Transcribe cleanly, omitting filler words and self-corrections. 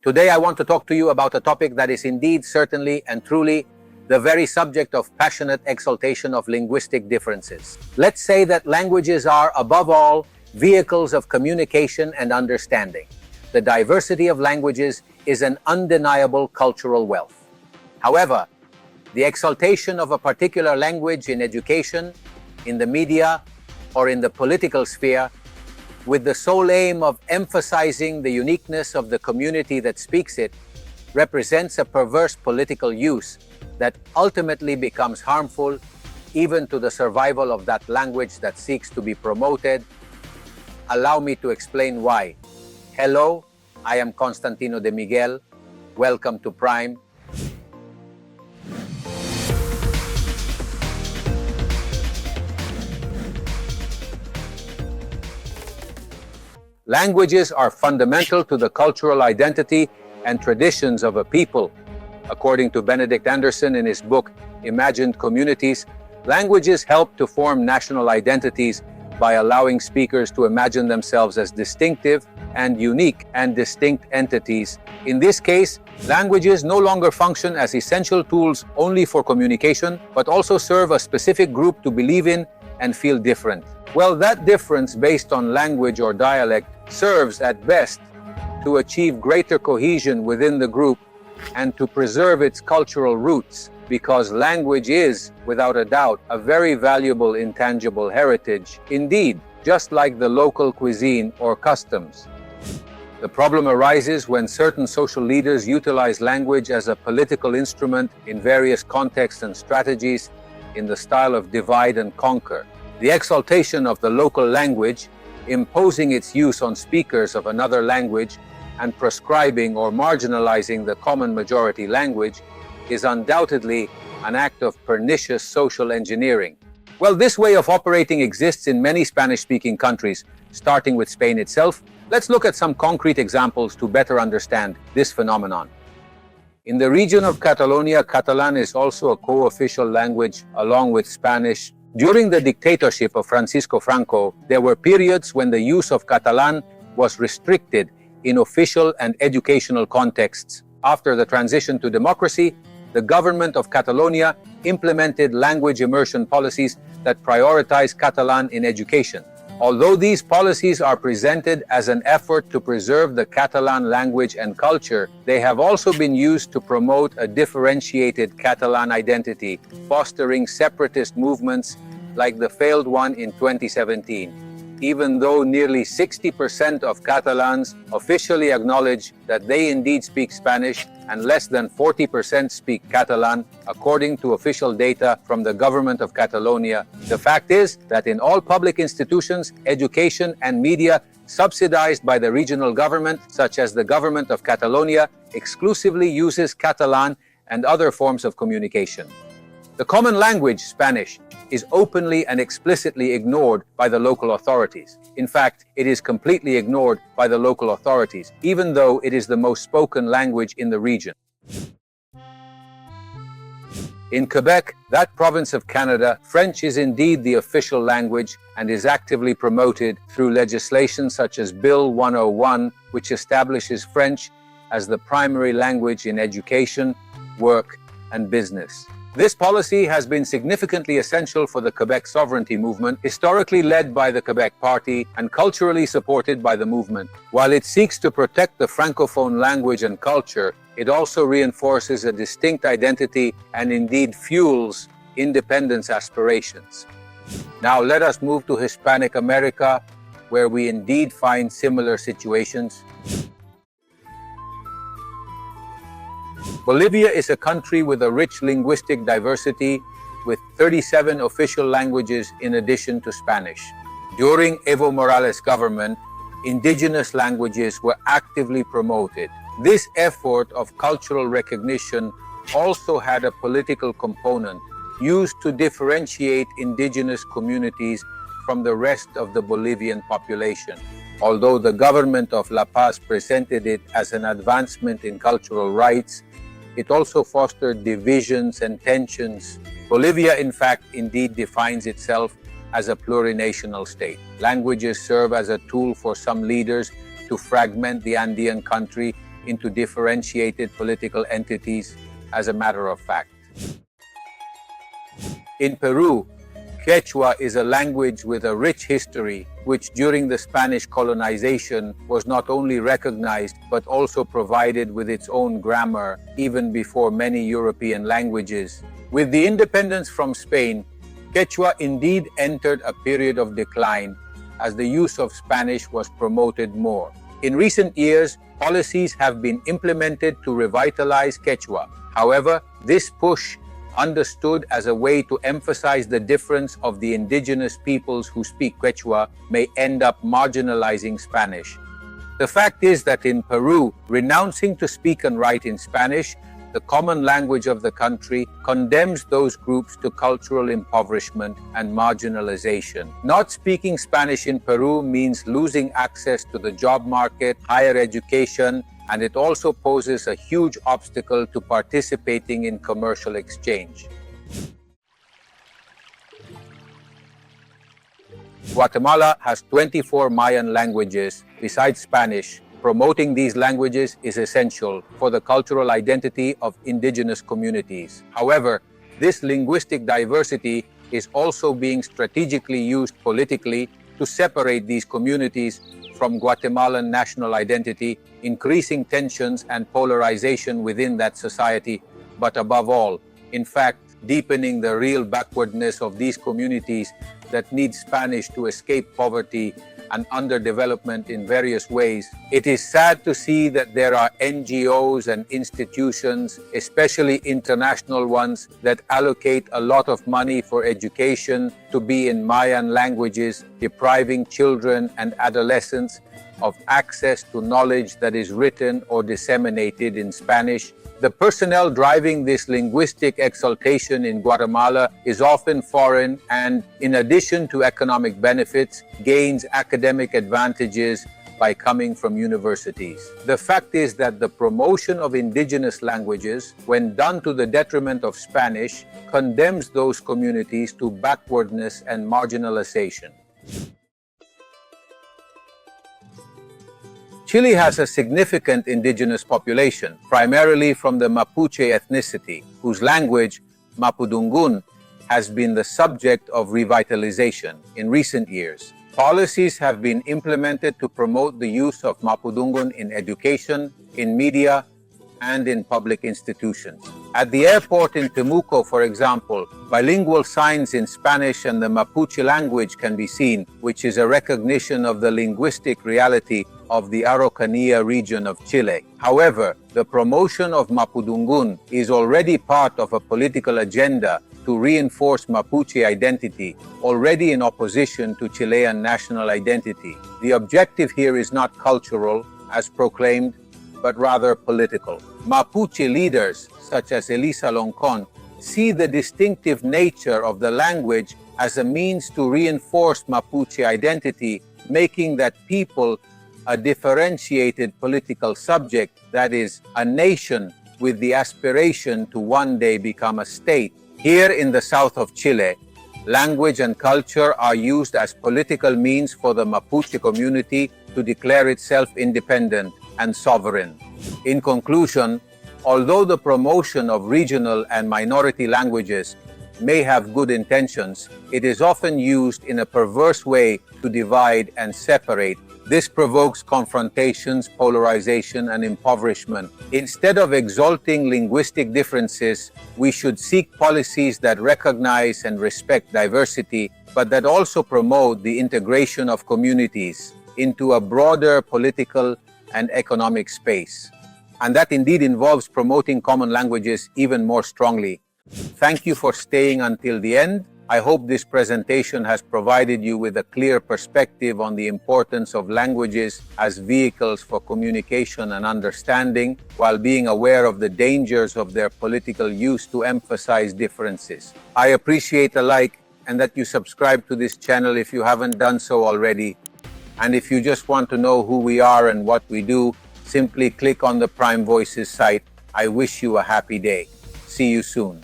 Today I want to talk to you about a topic that is indeed, certainly, and truly the very subject of passionate exaltation of linguistic differences. Let's say that languages are, above all, vehicles of communication and understanding. The diversity of languages is an undeniable cultural wealth. However, the exaltation of a particular language in education, in the media, or in the political sphere, with the sole aim of emphasizing the uniqueness of the community that speaks it, represents a perverse political use that ultimately becomes harmful even to the survival of that language that seeks to be promoted. Allow me to explain why. Hello, I am Constantino de Miguel. Welcome to Prime. Languages are fundamental to the cultural identity and traditions of a people. According to Benedict Anderson in his book, Imagined Communities, languages help to form national identities by allowing speakers to imagine themselves as distinctive and unique and distinct entities. In this case, languages no longer function as essential tools only for communication, but also serve a specific group to believe in and feel different. Well, that difference based on language or dialect serves at best to achieve greater cohesion within the group and to preserve its cultural roots, because language is, without a doubt, a very valuable intangible heritage, indeed, just like the local cuisine or customs. The problem arises when certain social leaders utilize language as a political instrument in various contexts and strategies in the style of divide and conquer. The exaltation of the local language, imposing its use on speakers of another language, and proscribing or marginalizing the common majority language is undoubtedly an act of pernicious social engineering. Well, this way of operating exists in many Spanish-speaking countries, starting with Spain itself. Let's look at some concrete examples to better understand this phenomenon. In the region of Catalonia, Catalan is also a co-official language along with Spanish. During the dictatorship of Francisco Franco, there were periods when the use of Catalan was restricted in official and educational contexts. After the transition to democracy, the government of Catalonia implemented language immersion policies that prioritize Catalan in education. Although these policies are presented as an effort to preserve the Catalan language and culture, they have also been used to promote a differentiated Catalan identity, fostering separatist movements like the failed one in 2017. Even though nearly 60% of Catalans officially acknowledge that they indeed speak Spanish and less than 40% speak Catalan, according to official data from the government of Catalonia, the fact is that in all public institutions, education and media subsidized by the regional government, such as the government of Catalonia, exclusively uses Catalan and other forms of communication. The common language, Spanish, is openly and explicitly ignored by the local authorities. In fact, it is completely ignored by the local authorities, even though it is the most spoken language in the region. In Quebec, that province of Canada, French is indeed the official language and is actively promoted through legislation such as Bill 101, which establishes French as the primary language in education, work, and business. This policy has been significantly essential for the Quebec sovereignty movement, historically led by the Quebec Party and culturally supported by the movement. While it seeks to protect the Francophone language and culture, it also reinforces a distinct identity and indeed fuels independence aspirations. Now let us move to Hispanic America, where we indeed find similar situations. Bolivia is a country with a rich linguistic diversity, with 37 official languages in addition to Spanish. During Evo Morales' government, indigenous languages were actively promoted. This effort of cultural recognition also had a political component, used to differentiate indigenous communities from the rest of the Bolivian population. Although the government of La Paz presented it as an advancement in cultural rights, it also fostered divisions and tensions. Bolivia, in fact, indeed defines itself as a plurinational state. Languages serve as a tool for some leaders to fragment the Andean country into differentiated political entities as a matter of fact. In Peru, Quechua is a language with a rich history, which during the Spanish colonization was not only recognized but also provided with its own grammar even before many European languages. With the independence from Spain, Quechua indeed entered a period of decline as the use of Spanish was promoted more. In recent years, policies have been implemented to revitalize Quechua. However, this push, understood as a way to emphasize the difference of the indigenous peoples who speak Quechua, may end up marginalizing Spanish. The fact is that in Peru, renouncing to speak and write in Spanish, the common language of the country, condemns those groups to cultural impoverishment and marginalization. Not speaking Spanish in Peru means losing access to the job market, higher education, and it also poses a huge obstacle to participating in commercial exchange. Guatemala has 24 Mayan languages besides Spanish. Promoting these languages is essential for the cultural identity of indigenous communities. However, this linguistic diversity is also being strategically used politically to separate these communities from Guatemalan national identity, increasing tensions and polarization within that society, but above all, in fact, deepening the real backwardness of these communities that need Spanish to escape poverty and underdevelopment in various ways. It is sad to see that there are NGOs and institutions, especially international ones, that allocate a lot of money for education to be in Mayan languages, depriving children and adolescents of access to knowledge that is written or disseminated in Spanish. The personnel driving this linguistic exaltation in Guatemala is often foreign and, in addition to economic benefits, gains academic advantages by coming from universities. The fact is that the promotion of indigenous languages, when done to the detriment of Spanish, condemns those communities to backwardness and marginalization. Chile has a significant indigenous population, primarily from the Mapuche ethnicity, whose language, Mapudungun, has been the subject of revitalization in recent years. Policies have been implemented to promote the use of Mapudungun in education, in media, and in public institutions. At the airport in Temuco, for example, bilingual signs in Spanish and the Mapuche language can be seen, which is a recognition of the linguistic reality of the Araucanía region of Chile. However, the promotion of Mapudungun is already part of a political agenda to reinforce Mapuche identity, already in opposition to Chilean national identity. The objective here is not cultural, as proclaimed, but rather political. Mapuche leaders, such as Elisa Loncón, see the distinctive nature of the language as a means to reinforce Mapuche identity, making that people a differentiated political subject, that is, a nation with the aspiration to one day become a state. Here in the south of Chile, language and culture are used as political means for the Mapuche community to declare itself independent and sovereign. In conclusion, although the promotion of regional and minority languages may have good intentions, it is often used in a perverse way to divide and separate. This provokes confrontations, polarization, and impoverishment. Instead of exalting linguistic differences, we should seek policies that recognize and respect diversity, but that also promote the integration of communities into a broader political and economic space. And that indeed involves promoting common languages even more strongly. Thank you for staying until the end. I hope this presentation has provided you with a clear perspective on the importance of languages as vehicles for communication and understanding, while being aware of the dangers of their political use to emphasize differences. I appreciate a like and that you subscribe to this channel if you haven't done so already. And if you just want to know who we are and what we do, simply click on the Prime Voices site. I wish you a happy day. See you soon.